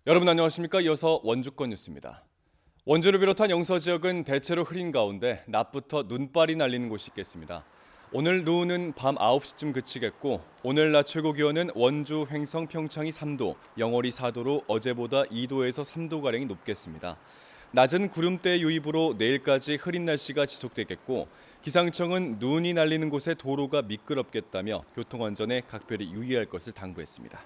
여러분 안녕하십니까? 이어서 원주권 뉴스입니다. 원주를 비롯한 영서 지역은 대체로 흐린 가운데 낮부터 눈발이 날리는 곳이 있겠습니다. 오늘 노을은 밤 9시쯤 그치겠고 오늘 낮 최고 기온은 원주, 횡성, 평창이 3도, 영월이 4도로 어제보다 2도에서 3도가량이 높겠습니다. 낮은 구름대 유입으로 내일까지 흐린 날씨가 지속되겠고 기상청은 눈이 날리는 곳에 도로가 미끄럽겠다며 교통안전에 각별히 유의할 것을 당부했습니다.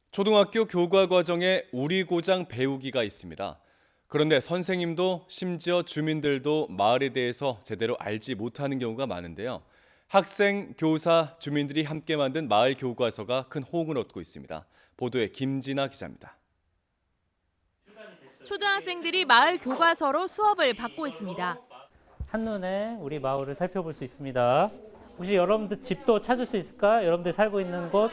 초등학교 교과 과정에 우리 고장 배우기가 있습니다. 그런데 선생님도 심지어 주민들도 마을에 대해서 제대로 알지 못하는 경우가 많은데요. 학생, 교사, 주민들이 함께 만든 마을 교과서가 큰 호응을 얻고 있습니다. 보도에 김진아 기자입니다. 초등학생들이 마을 교과서로 수업을 받고 있습니다. 한눈에 우리 마을을 살펴볼 수 있습니다. 혹시 여러분들 집도 찾을 수 있을까? 여러분들 살고 있는 곳.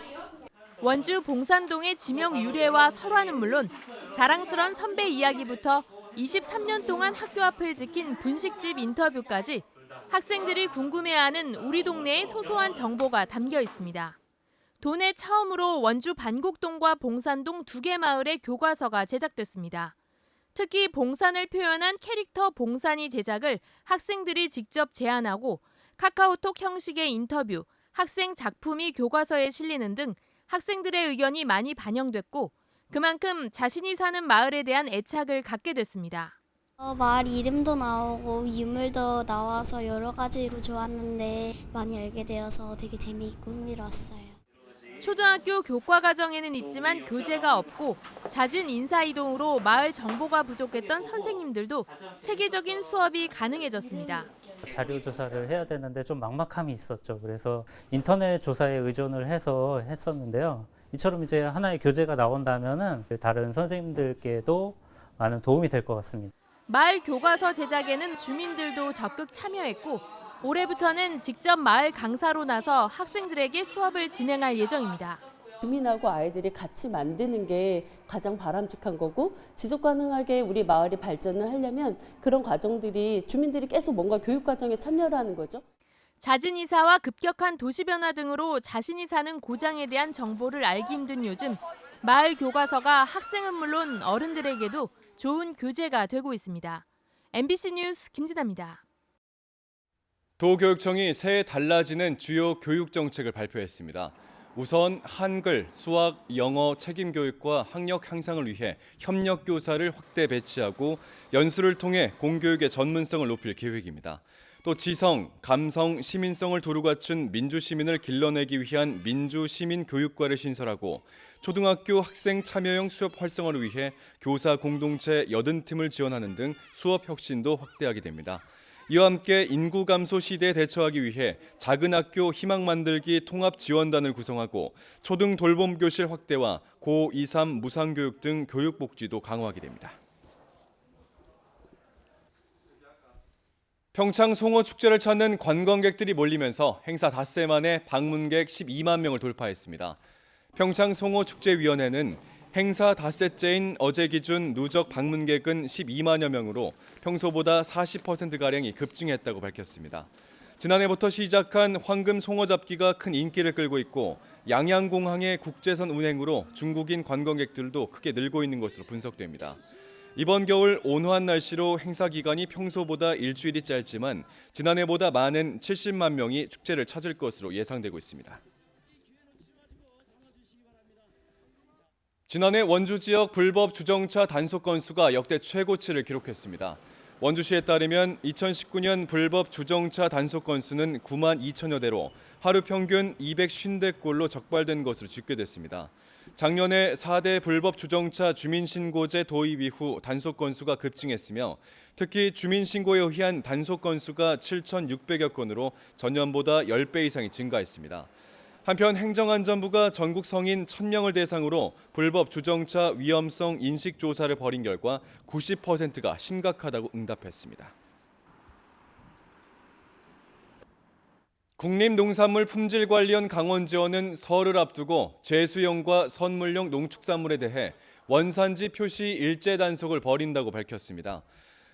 원주 봉산동의 지명 유래와 설화는 물론 자랑스런 선배 이야기부터 23년 동안 학교 앞을 지킨 분식집 인터뷰까지 학생들이 궁금해하는 우리 동네의 소소한 정보가 담겨 있습니다. 도내 처음으로 원주 반곡동과 봉산동 두 개 마을의 교과서가 제작됐습니다. 특히 봉산을 표현한 캐릭터 봉산이 제작을 학생들이 직접 제안하고 카카오톡 형식의 인터뷰, 학생 작품이 교과서에 실리는 등 학생들의 의견이 많이 반영됐고 그만큼 자신이 사는 마을에 대한 애착을 갖게 됐습니다. 마을 이름도 나오고 유물도 나와서 여러 가지로 좋았는데 많이 알게 되어서 되게 재미있고 흥미로웠어요. 초등학교 교과 과정에는 있지만 교재가 없고 잦은 인사이동으로 마을 정보가 부족했던 선생님들도 체계적인 수업이 가능해졌습니다. 자료 조사를 해야 되는데 좀 막막함이 있었죠. 그래서 인터넷 조사에 의존을 해서 했었는데요. 이처럼 이제 하나의 교재가 나온다면은 다른 선생님들께도 많은 도움이 될 것 같습니다. 마을 교과서 제작에는 주민들도 적극 참여했고 올해부터는 직접 마을 강사로 나서 학생들에게 수업을 진행할 예정입니다. 주민하고 아이들이 같이 만드는 게 가장 바람직한 거고 지속 가능하게 우리 마을이 발전을 하려면 그런 과정들이 주민들이 계속 뭔가 교육 과정에 참여를 하는 거죠. 잦은 이사와 급격한 도시 변화 등으로 자신이 사는 고장에 대한 정보를 알기 힘든 요즘 마을 교과서가 학생은 물론 어른들에게도 좋은 교재가 되고 있습니다. MBC 뉴스 김진아입니다. 도교육청이 새해 달라지는 주요 교육 정책을 발표했습니다. 우선 한글, 수학, 영어, 책임교육과 학력 향상을 위해 협력교사를 확대 배치하고 연수를 통해 공교육의 전문성을 높일 계획입니다. 또 지성, 감성, 시민성을 두루 갖춘 민주시민을 길러내기 위한 민주시민교육과를 신설하고 초등학교 학생 참여형 수업 활성화를 위해 교사 공동체 80팀을 지원하는 등 수업 혁신도 확대하게 됩니다. 이와 함께 인구 감소 시대에 대처하기 위해 작은 학교 희망 만들기 통합 지원단을 구성하고 초등 돌봄 교실 확대와 고, 2, 3 무상 교육 등 교육 복지도 강화하게 됩니다. 평창 송어 축제를 찾는 관광객들이 몰리면서 행사 닷새 만에 방문객 12만 명을 돌파했습니다. 평창 송어 축제위원회는 행사 닷새째인 어제 기준 누적 방문객은 12만여 명으로 평소보다 40%가량이 급증했다고 밝혔습니다. 지난해부터 시작한 황금 송어 잡기가 큰 인기를 끌고 있고 양양공항의 국제선 운행으로 중국인 관광객들도 크게 늘고 있는 것으로 분석됩니다. 이번 겨울 온화한 날씨로 행사 기간이 평소보다 일주일이 짧지만 지난해보다 많은 70만 명이 축제를 찾을 것으로 예상되고 있습니다. 지난해 원주 지역 불법 주정차 단속 건수가 역대 최고치를 기록했습니다. 원주시에 따르면 2019년 불법 주정차 단속 건수는 9만 2천여 대로 하루 평균 250대꼴로 적발된 것으로 집계됐습니다. 작년에 4대 불법 주정차 주민신고제 도입 이후 단속 건수가 급증했으며 특히 주민신고에 의한 단속 건수가 7,600여 건으로 전년보다 10배 이상이 증가했습니다. 한편 행정안전부가 전국 성인 1,000명을 대상으로 불법 주정차 위험성 인식 조사를 벌인 결과 90%가 심각하다고 응답했습니다. 국립농산물 품질관리원 강원지원은 설을 앞두고 제수용과 선물용 농축산물에 대해 원산지 표시 일제 단속을 벌인다고 밝혔습니다.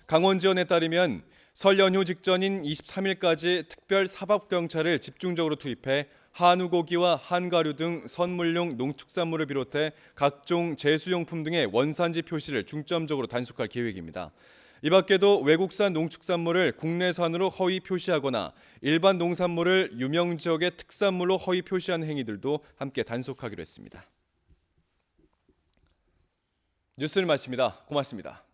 강원지원에 따르면 설 연휴 직전인 23일까지 특별 사법경찰을 집중적으로 투입해 한우 고기와 한가류 등 선물용 농축산물을 비롯해 각종 제수용품 등의 원산지 표시를 중점적으로 단속할 계획입니다. 이 밖에도 외국산 농축산물을 국내산으로 허위 표시하거나 일반 농산물을 유명 지역의 특산물로 허위 표시하는 행위들도 함께 단속하기로 했습니다. 뉴스를 마칩니다. 고맙습니다.